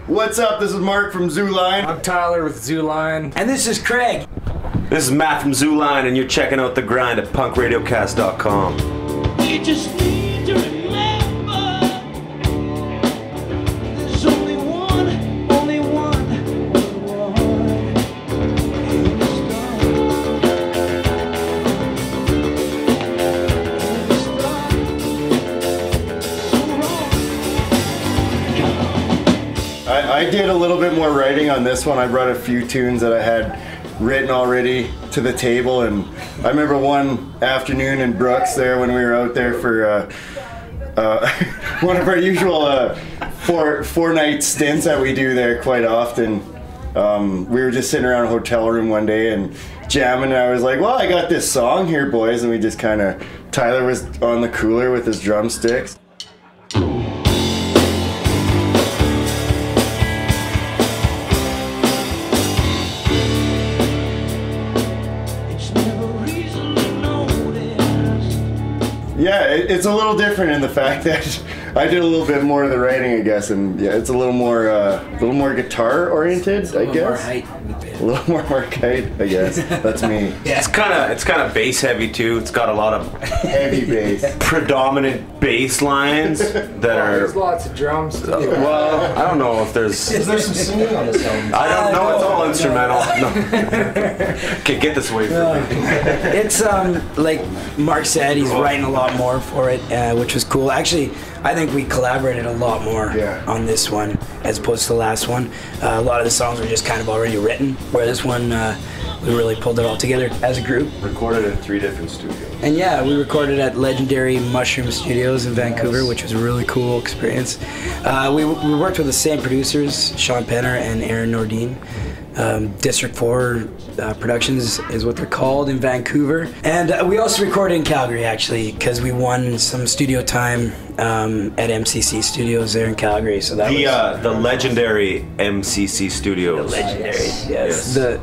What's up? This is Mark from Zooline. I'm Tyler with Zooline. And this is Craig. This is Matt from Zooline, and you're checking out The Grind at punkradiocast.com. You just need to remember, there's only one in the I did a little bit more writing on this one. I brought a few tunes that I had written already to the table, and I remember one afternoon in Brooks there when we were out there for one of our usual four-night stints that we do there quite often. We were just sitting around a hotel room one day and jamming, and I was like, well, I got this song here, boys, and we just kind of, Tyler was on the cooler with his drumsticks. Yeah, it's a little different in the fact that I did a little bit more of the writing, I guess, and yeah, it's a little more guitar oriented, I guess. A little more height, I guess. That's me. Yeah, it's kind of bass heavy too. It's got a lot of heavy bass, predominant bass lines that are. There's lots of drums too. Well, I don't know if there's. Is there some singing on this album? I don't know. It's all instrumental. No. Okay, get this away from me. It's like Mark said, he's writing a lot more for it, which was cool. Actually, I think we collaborated a lot more on this one as opposed to the last one. A lot of the songs were just kind of already written, where this one we really pulled it all together as a group. Recorded in 3 different studios. And yeah, we recorded at legendary Mushroom Studios in Vancouver, which was a really cool experience. We worked with the same producers, Sean Penner and Aaron Nordine. District 4 Productions is what they're called in Vancouver. And we also recorded in Calgary, actually, because we won some studio time at MCC Studios there in Calgary. So that was the legendary MCC Studios. The legendary, yes. The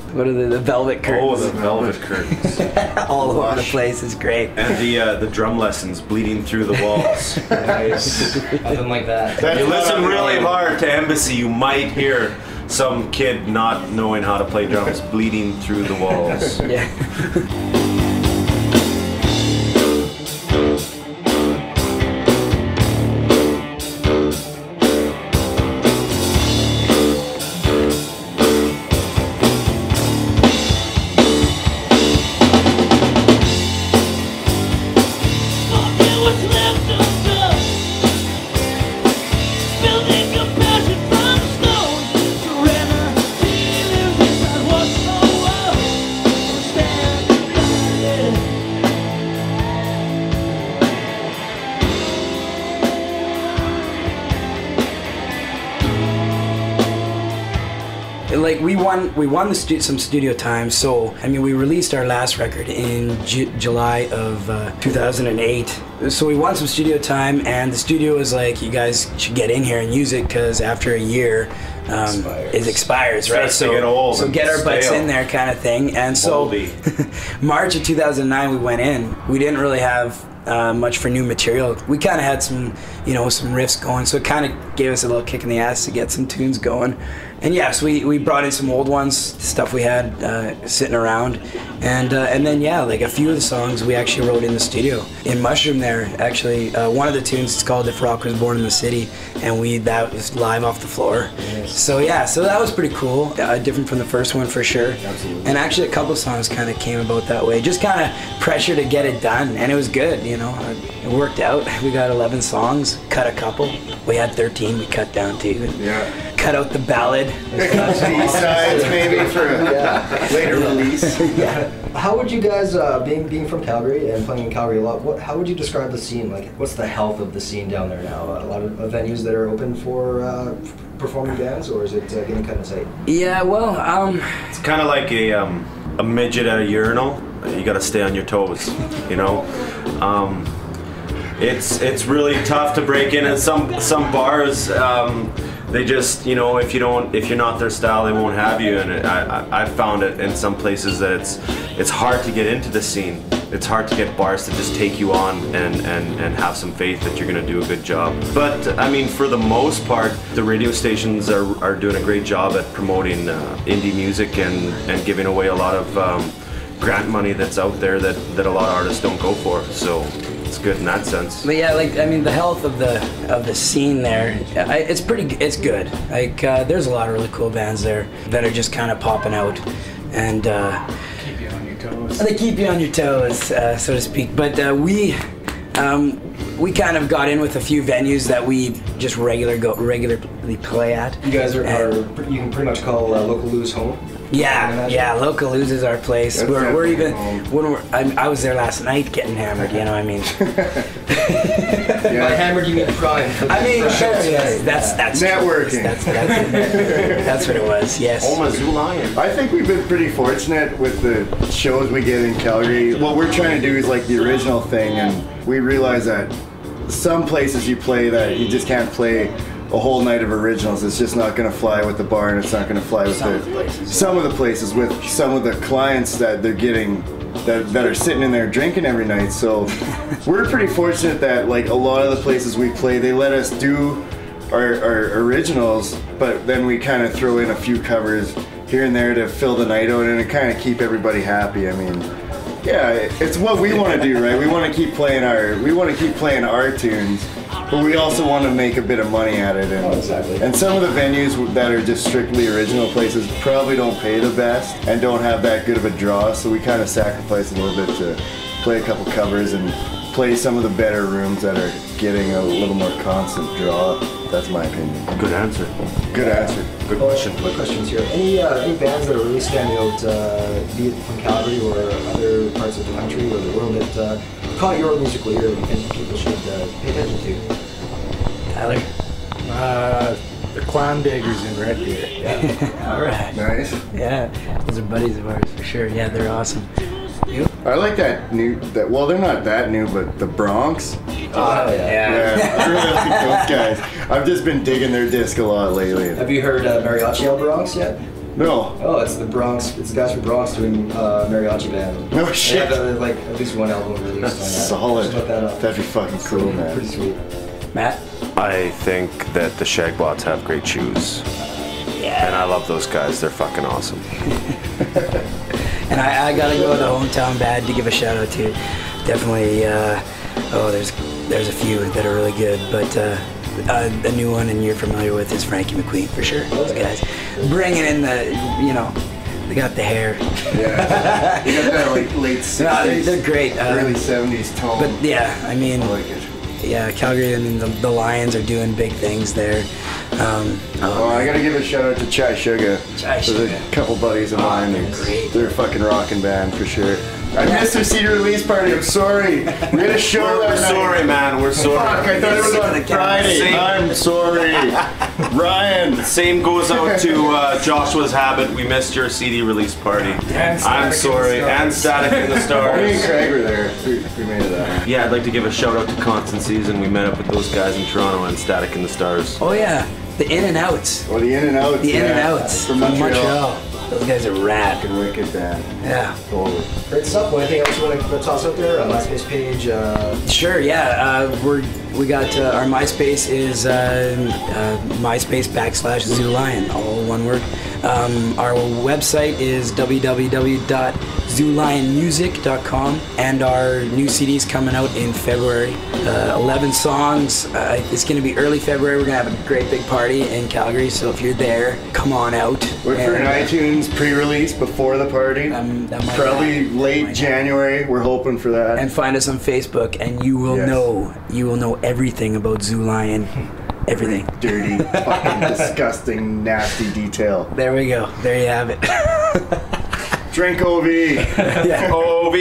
velvet curtains. Oh, the velvet curtains. All over the place is great. And the drum lessons bleeding through the walls. Nice. Nothing like that. You listen really hard to Embassy, you might hear some kid not knowing how to play drums bleeding through the walls. Yeah. Like we won some studio time. So I mean, we released our last record in July of 2008. So we won some studio time, and the studio was like, "You guys should get in here and use it, because after a year, it expires, right? So get our butts in there, kind of thing." And so March of 2009, we went in. We didn't really have much for new material. We kind of had some, some riffs going, so it kind of gave us a little kick in the ass to get some tunes going. And yeah, so we brought in some old ones, stuff we had sitting around, and then yeah, like a few of the songs we actually wrote in the studio in Mushroom there. Actually, one of the tunes is called "If Rock Was Born in the City," and that was live off the floor. Yes. So yeah, so that was pretty cool. Different from the first one for sure. Absolutely. And actually, a couple of songs kind of came about that way. Just kind of pressure to get it done, and it was good. It worked out. We got 11 songs, cut a couple. We had 13. We cut down too. Yeah. Cut out the ballad. B-sides maybe for a later release. Yeah. How would you guys, being from Calgary and playing in Calgary a lot, how would you describe the scene? Like, what's the health of the scene down there now? A lot of venues that are open for performing bands, or is it getting kind of tight? Yeah, well, it's kind of like a midget at a urinal. You got to stay on your toes, It's really tough to break in, and some bars. They just, if you're not their style, they won't have you. And I found it in some places that it's hard to get into the scene. it's hard to get bars to just take you on and have some faith that you're gonna do a good job. But I mean, for the most part, the radio stations are doing a great job at promoting indie music and giving away a lot of grant money that's out there that a lot of artists don't go for. So it's good in that sense. But yeah, like I mean, the health of the scene there, it's good. Like there's a lot of really cool bands there that are just kind of popping out, and Keep you on your toes. they keep you on your toes, so to speak. But we kind of got in with a few venues that we just regularly play at. You guys you can pretty much call Local Lou's home. Yeah, Local Lou's is our place. That's We're even definitely I was there last night getting hammered. You know, what I mean. By hammered, you mean prime. I mean, sure, yes, that's Networking. That's what it was. Yes. Home of Zoo Lion. I think we've been pretty fortunate with the shows we get in Calgary. What we're trying to do is like the original thing, and we realize that some places you play that you just can't play a whole night of originals. It's just not going to fly with the bar, and it's not going to fly with some of the places with some of the clients that they're getting that are sitting in there drinking every night. So we're pretty fortunate that like a lot of the places we play, they let us do our originals, but then we kind of throw in a few covers here and there to fill the night out and to kind of keep everybody happy. I mean, yeah, it's what we want to do, right? We want to keep playing our tunes, but we also want to make a bit of money at it. And, exactly. And some of the venues that are just strictly original places probably don't pay the best and don't have that good of a draw, so we kind of sacrifice a little bit to play a couple covers and play some of the better rooms that are getting a little more constant draw. That's my opinion. Good answer. Good answer. Good question. Quick questions here. Any bands that are really standing out, be it from Calgary or other parts of the country or the world that caught your musical ear that you think people should pay attention to? Tyler. The Clown Diggers in Red Deer. All right. Nice. Yeah, those are buddies of ours for sure. Yeah, they're awesome. You? I like well, they're not that new, but the Bronx. Oh, Yeah, I really like those guys. I've just been digging their disc a lot lately. Have you heard Mariachi El Bronx yet? No. Oh, it's the Bronx. It's the guys from Bronx doing mariachi band. No shit. They have like at least one album released. That's on that. solid. Just look that up. That'd be fucking cool, man. Pretty sweet. Matt? I think that the Shagbots have great shoes. Yeah. And I love those guys. They're fucking awesome. And I gotta go with the hometown band to give a shout out to. Definitely, there's a few that are really good, but a new one and you're familiar with is Frankie McQueen for sure. Those guys bringing in they got the hair. Yeah. You got that like late 60s. No, they're great. Early 70s tone. But yeah, I mean, I like it. yeah, Calgary. I mean, the Lions are doing big things there. I gotta give a shout out to Chai Sugar. Chai There's Sugar. a couple buddies of mine. they're great. They're a fucking rocking band for sure. I missed their CD release party. I'm sorry. We had a show We're that night. sorry, man. We're sorry. Fuck, I thought it was on Friday. Same. I'm sorry. Ryan. Same goes out to Joshua's Habit. We missed your CD release party. And I'm Static in the sorry. Stars. And Static in the Me and Stars. Craig were there. We made it out. Yeah, I'd like to give a shout out to Constancies, and we met up with those guys in Toronto and Static in the Stars. Oh yeah, the In and Outs. Well, the In and Outs. The In and Outs From Montreal. Those guys are rad. Fucking wicked band. Yeah. Totally. Great stuff. Well, anything else you want to toss out there? MySpace page. Sure, yeah. We got our MySpace is MySpace /ZooLion, all one word. Our website is www.zoolionmusic.com, and our new CD's coming out in February. 11 songs. It's going to be early February. We're going to have a great big party in Calgary, so if you're there, come on out. Look for an iTunes pre-release before the party. That might Probably happen. late Might January. We're hoping for that. And find us on Facebook, and you will Yes. know everything about Zoo Lion. Everything. Dirty, fucking disgusting, nasty detail. There we go. There you have it. Drink OV. Yeah. OV.